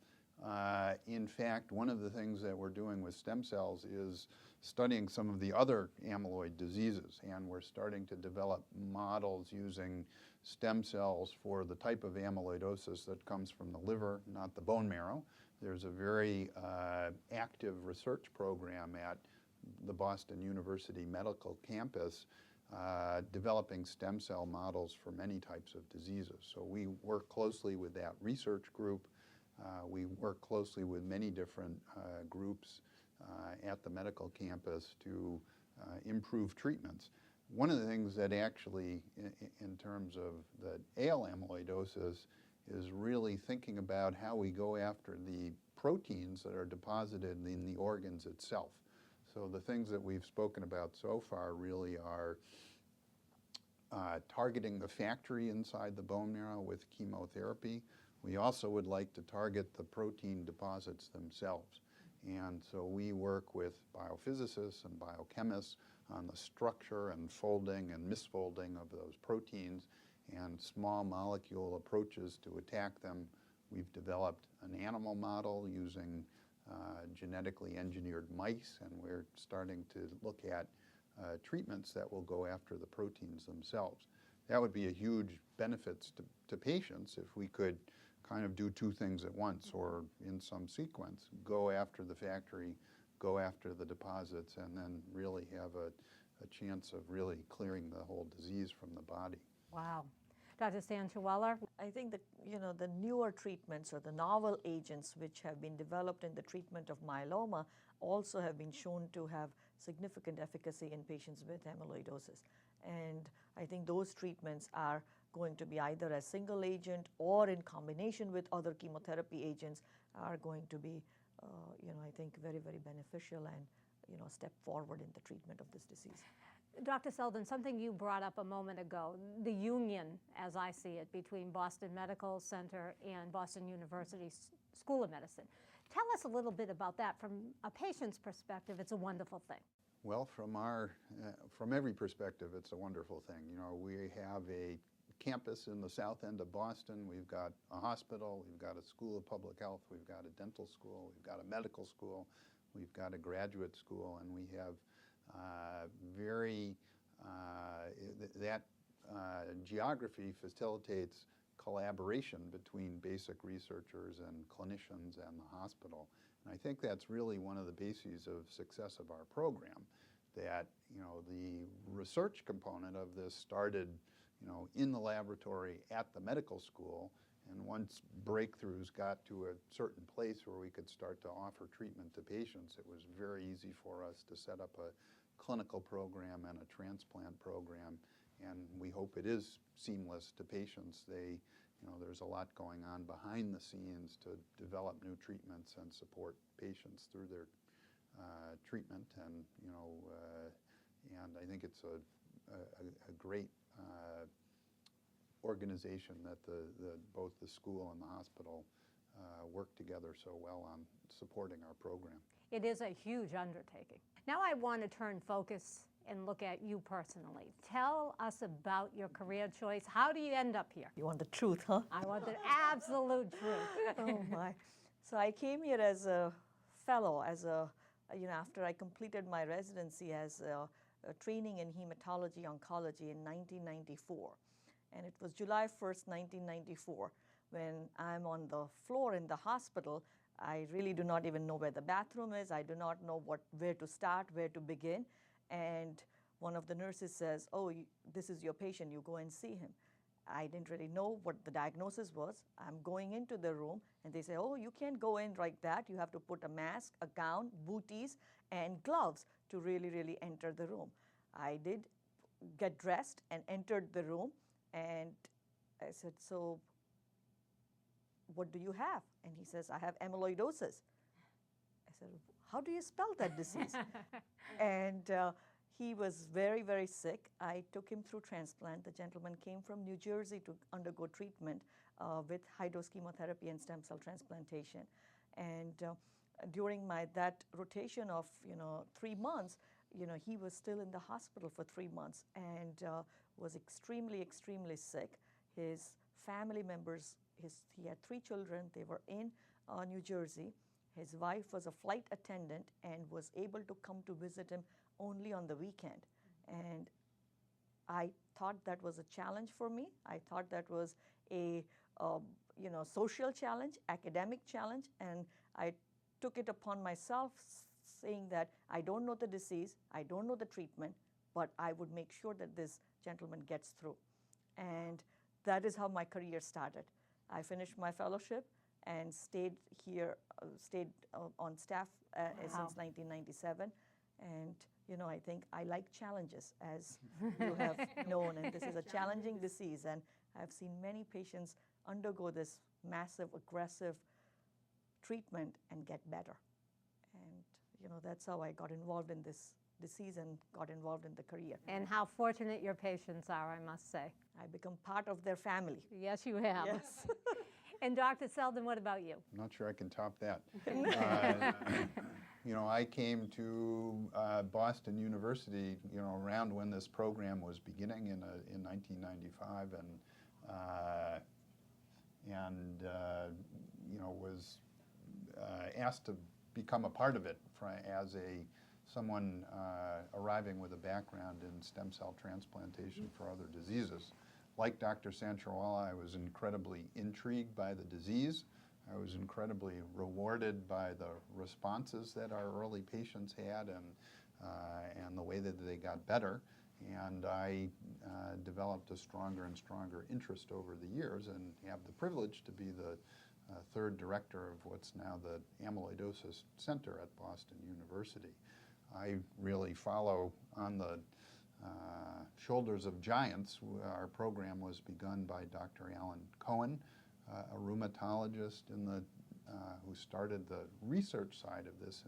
In fact, one of the things that we're doing with stem cells is studying some of the other amyloid diseases, and we're starting to develop models using stem cells for the type of amyloidosis that comes from the liver, not the bone marrow. There's a very active research program at the Boston University Medical Campus developing stem cell models for many types of diseases. So we work closely with that research group. We work closely with many different groups at the medical campus to improve treatments. One of the things that actually, in terms of the AL amyloidosis, is really thinking about how we go after the proteins that are deposited in the organs itself. So the things that we've spoken about so far really are targeting the factory inside the bone marrow with chemotherapy. We also would like to target the protein deposits themselves. And so we work with biophysicists and biochemists on the structure and folding and misfolding of those proteins and small molecule approaches to attack them. We've developed an animal model using genetically engineered mice, and we're starting to look at treatments that will go after the proteins themselves. That would be a huge benefit to patients if we could kind of do two things at once, or in some sequence, go after the factory, go after the deposits, and then really have a chance of really clearing the whole disease from the body. Wow. Dr. Sanchorawala? I think that, you know, the newer treatments or the novel agents which have been developed in the treatment of myeloma also have been shown to have significant efficacy in patients with amyloidosis. And I think those treatments are going to be either as single agent or in combination with other chemotherapy agents are going to be, you know, I think very, very beneficial and, you know, a step forward in the treatment of this disease. Dr. Seldin, something you brought up a moment ago, the union, as I see it, between Boston Medical Center and Boston University School of Medicine. Tell us a little bit about that. From a patient's perspective, it's a wonderful thing. Well, from every perspective, it's a wonderful thing. You know, we have a campus in the south end of Boston. We've got a hospital, we've got a school of public health, we've got a dental school, we've got a medical school, we've got a graduate school, and we have that geography facilitates collaboration between basic researchers and clinicians and the hospital. And I think that's really one of the bases of success of our program, that, you know, the research component of this started, you know, in the laboratory at the medical school, and once breakthroughs got to a certain place where we could start to offer treatment to patients, it was very easy for us to set up a clinical program and a transplant program, and we hope it is seamless to patients. They there's a lot going on behind the scenes to develop new treatments and support patients through their treatment. And, and I think it's a great organization that both the school and the hospital work together so well on supporting our program. It is a huge undertaking. Now I want to turn focus and look at you personally. Tell us about your career choice. How do you end up here? You want the truth, huh? I want the absolute truth. Oh my. So I came here as a fellow, after I completed my residency as a training in hematology oncology in 1994. And it was July 1st, 1994, when I'm on the floor in the hospital. I really do not even know where the bathroom is. I do not know where to start, where to begin. And one of the nurses says, "Oh, this is your patient, you go and see him." I didn't really know what the diagnosis was. I'm going into the room and they say, "Oh, you can't go in like that. You have to put a mask, a gown, booties, and gloves to really, really enter the room." I did get dressed and entered the room, and I said, "So what do you have?" And he says, "I have amyloidosis." I said, "How do you spell that disease?" And he was very, very sick. I took him through transplant. The gentleman came from New Jersey to undergo treatment with high-dose chemotherapy and stem cell transplantation. And during that rotation of 3 months, he was still in the hospital for 3 months and was extremely, extremely sick. His family members, he had 3 children. They were in New Jersey. His wife was a flight attendant and was able to come to visit him only on the weekend. And I thought that was a challenge for me. I thought that was a social challenge, academic challenge, and I took it upon myself, saying that I don't know the disease, I don't know the treatment, but I would make sure that this gentleman gets through. And that is how my career started. I finished my fellowship and stayed here, on staff since 1997. And I think I like challenges, as you have known, and this is a challenging disease. And I've seen many patients undergo this massive, aggressive treatment and get better. And that's how I got involved in this disease and got involved in the career. And how fortunate your patients are, I must say. I become part of their family. Yes, you have. Yes. And Dr. Seldin, what about you? I'm not sure I can top that. I came to Boston University, around when this program was beginning in 1995, and was asked to become a part of it as someone arriving with a background in stem cell transplantation for other diseases. Like Dr. Sanchorawala, I was incredibly intrigued by the disease. I was incredibly rewarded by the responses that our early patients had and the way that they got better. And I developed a stronger and stronger interest over the years and have the privilege to be the third director of what's now the Amyloidosis Center at Boston University. I really follow on the shoulders of giants. Our program was begun by Dr. Alan Cohen, a rheumatologist who started the research side of this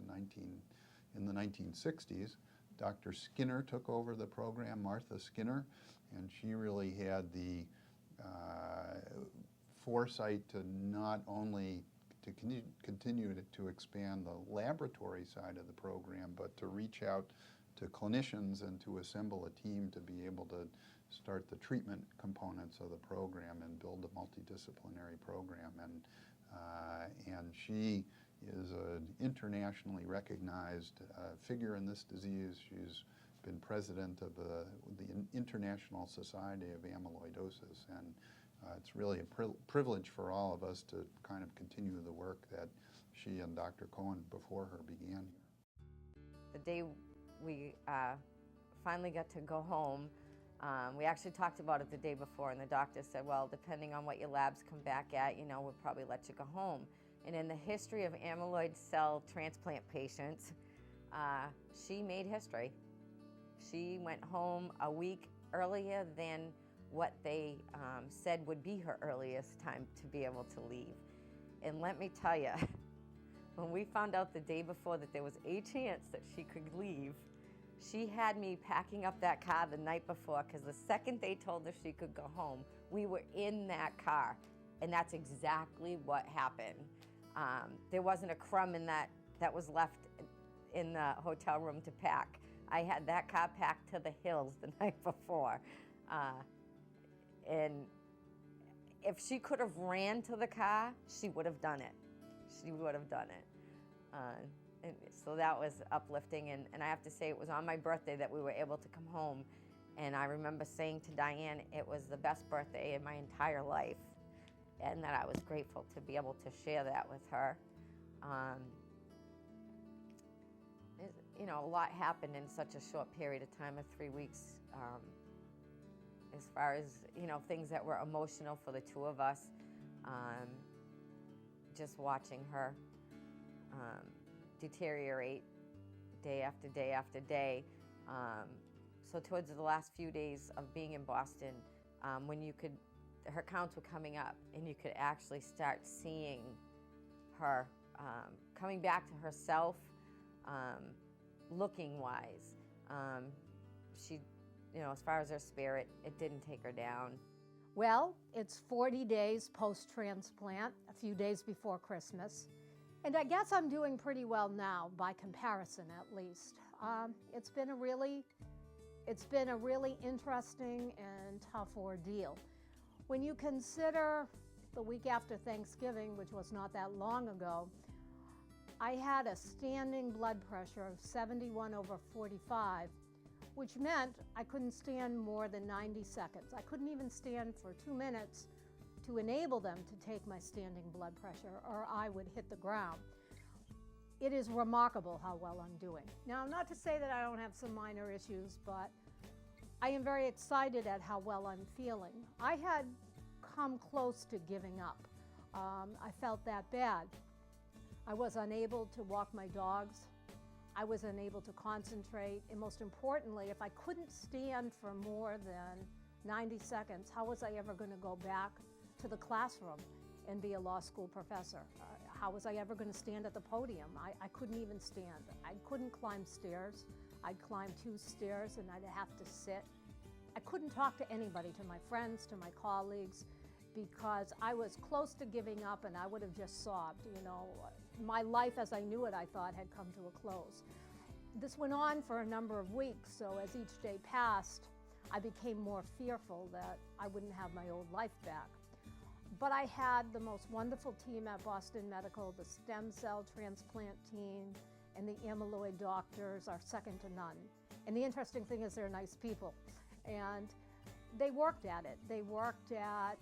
in the 1960s. Dr. Skinner took over the program, Martha Skinner, and she really had the foresight to not only to continue to expand the laboratory side of the program, but to reach out to clinicians and to assemble a team to be able to start the treatment components of the program and build a multidisciplinary program. And she is an internationally recognized figure in this disease. She's been president of the International Society of Amyloidosis, and it's really a privilege for all of us to kind of continue the work that she and Dr. Cohen before her began here. The day we finally got to go home, we actually talked about it the day before, and the doctor said, well, depending on what your labs come back at, we'll probably let you go home. And in the history of amyloid cell transplant patients, she made history. She went home a week earlier than what they said would be her earliest time to be able to leave. And let me tell you, when we found out the day before that there was a chance that she could leave, she had me packing up that car the night before, because the second they told her she could go home, we were in that car. And that's exactly what happened. There wasn't a crumb in that was left in the hotel room to pack. I had that car packed to the hills the night before. And if she could have ran to the car, she would have done it. She would have done it. And so that was uplifting. And I have to say, it was on my birthday that we were able to come home. And I remember saying to Diane, it was the best birthday in my entire life, and that I was grateful to be able to share that with her. You know, a lot happened in such a short period of time of 3 weeks. As far as, you know, things that were emotional for the two of us, just watching her deteriorate day after day after day. So towards the last few days of being in Boston, when her counts were coming up and you could actually start seeing her coming back to herself, looking wise. She, you know, as far as her spirit, it didn't take her down. Well, it's 40 days post-transplant, a few days before Christmas. And I guess I'm doing pretty well now, by comparison at least. It's been a really interesting and tough ordeal. When you consider the week after Thanksgiving, which was not that long ago, I had a standing blood pressure of 71/45, which meant I couldn't stand more than 90 seconds. I couldn't even stand for 2 minutes to enable them to take my standing blood pressure, or I would hit the ground. It is remarkable how well I'm doing. Now, not to say that I don't have some minor issues, but I am very excited at how well I'm feeling. I had come close to giving up. I felt that bad. I was unable to walk my dogs. I was unable to concentrate. And most importantly, if I couldn't stand for more than 90 seconds, how was I ever going to go back to the classroom and be a law school professor? How was I ever going to stand at the podium? I couldn't even stand. I couldn't climb stairs. I'd climb 2 stairs and I'd have to sit. I couldn't talk to anybody, to my friends, to my colleagues, because I was close to giving up and I would have just sobbed. You know, my life as I knew it, I thought, had come to a close. This went on for a number of weeks, so as each day passed, I became more fearful that I wouldn't have my old life back. But I had the most wonderful team at Boston Medical. The stem cell transplant team and the amyloid doctors are second to none. And the interesting thing is they're nice people. And they worked at it. They worked at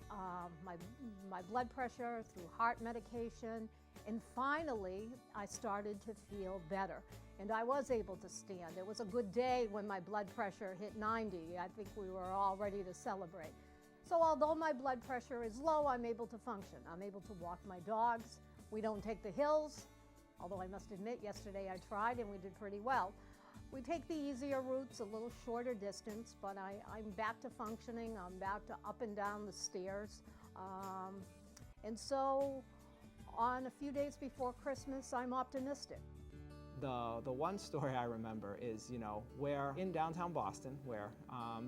my blood pressure through heart medication. And finally, I started to feel better. And I was able to stand. It was a good day when my blood pressure hit 90. I think we were all ready to celebrate. So although my blood pressure is low, I'm able to function. I'm able to walk my dogs. We don't take the hills, although I must admit yesterday I tried and we did pretty well. We take the easier routes, a little shorter distance, but I'm back to functioning. I'm back to up and down the stairs. And so on a few days before Christmas, I'm optimistic. The one story I remember is, you know, we're in downtown Boston, where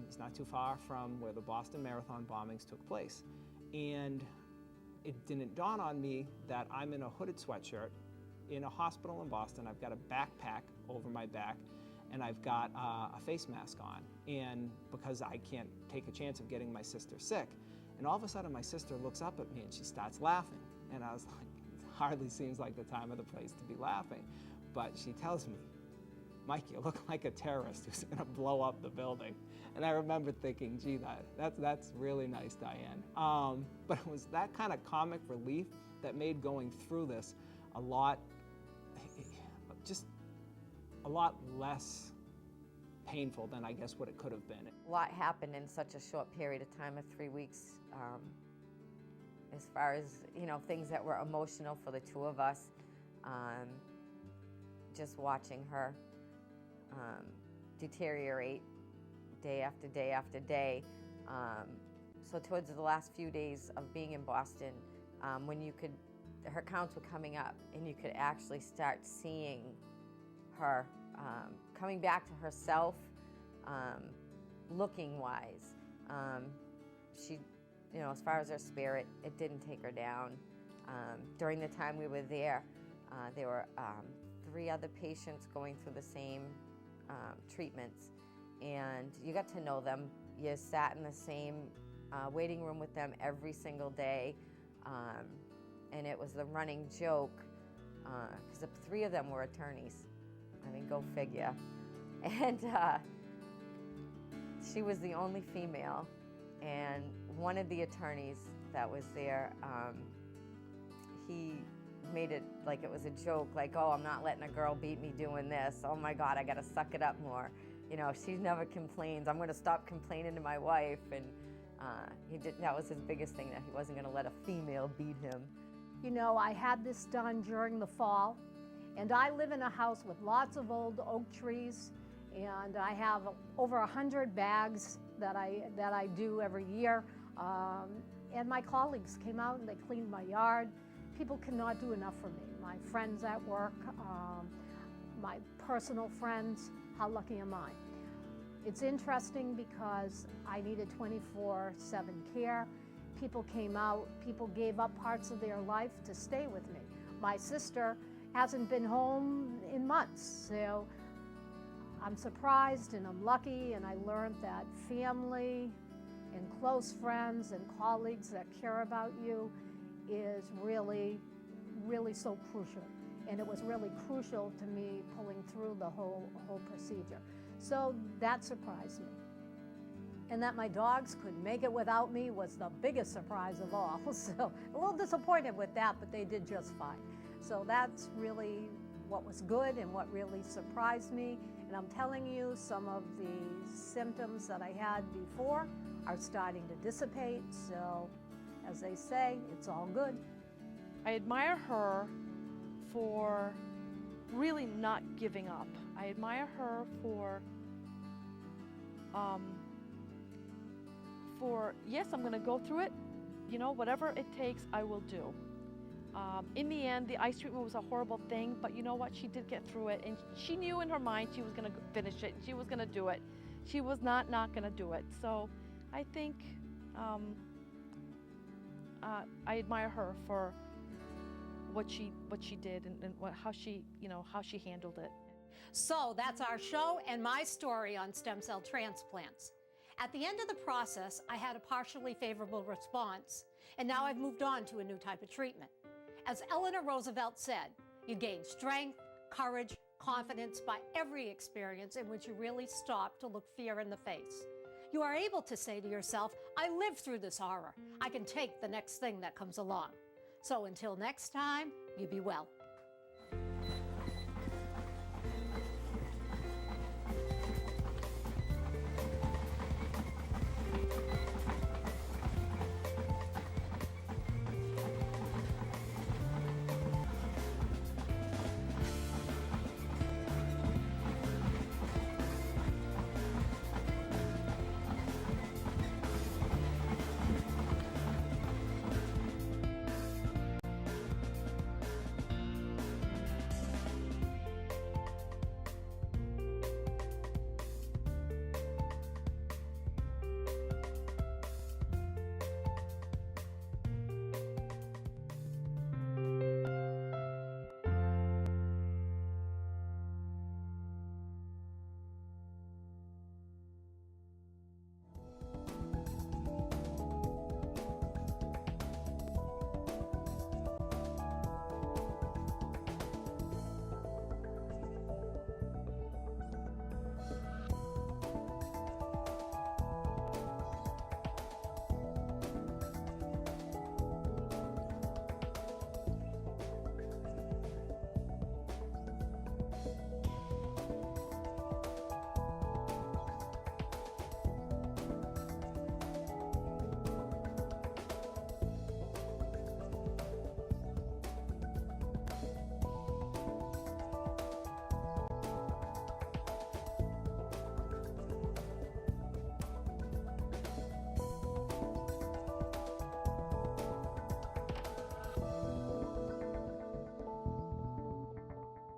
it's not too far from where the Boston Marathon bombings took place. And it didn't dawn on me that I'm in a hooded sweatshirt in a hospital in Boston. I've got a backpack over my back, and I've got a face mask on. And because I can't take a chance of getting my sister sick. And all of a sudden, my sister looks up at me and she starts laughing. And I was like, it hardly seems like the time or the place to be laughing. But she tells me, Mike, you look like a terrorist who's gonna blow up the building. And I remember thinking, gee, that's really nice, Diane. But it was that kind of comic relief that made going through this a lot less painful than I guess what it could have been. A lot happened in such a short period of time of 3 weeks. As far as, you know, things that were emotional for the two of us. Just watching her deteriorate day after day after day. So towards the last few days of being in Boston, when her counts were coming up and you could actually start seeing her coming back to herself, looking wise. She, as far as her spirit, it didn't take her down. During the time we were there were 3 other patients going through the same treatments, and you got to know them. You sat in the same waiting room with them every single day, and it was the running joke, because 3 of them were attorneys. I mean, go figure. And she was the only female, and one of the attorneys that was there, he made it like it was a joke, like, oh, I'm not letting a girl beat me doing this. Oh my God, I gotta suck it up more. She never complains. I'm gonna stop complaining to my wife. And that was his biggest thing, that he wasn't gonna let a female beat him. I had this done during the fall, and I live in a house with lots of old oak trees, and I have over 100 bags that I do every year. And my colleagues came out and they cleaned my yard. People cannot do enough for me. My friends at work, my personal friends, how lucky am I? It's interesting because I needed 24/7 care. People came out, people gave up parts of their life to stay with me. My sister hasn't been home in months, so I'm surprised and I'm lucky, and I learned that family and close friends and colleagues that care about you is really, really so crucial. And it was really crucial to me pulling through the whole procedure. So that surprised me. And that my dogs could make it without me was the biggest surprise of all. So a little disappointed with that, but they did just fine. So that's really what was good and what really surprised me. And I'm telling you, some of the symptoms that I had before are starting to dissipate. So as they say, it's all good. I admire her for really not giving up. I admire her for yes, I'm going to go through it. Whatever it takes, I will do. In the end, the ice treatment was a horrible thing, but you know what? She did get through it, and she knew in her mind she was going to finish it. She was going to do it. She was not going to do it. So I think I admire her for what she did and how she handled it. So that's our show and my story on stem cell transplants. At the end of the process, I had a partially favorable response, and now I've moved on to a new type of treatment. As Eleanor Roosevelt said, you gain strength, courage, confidence by every experience in which you really stop to look fear in the face. You are able to say to yourself, I lived through this horror. I can take the next thing that comes along. So until next time, you be well.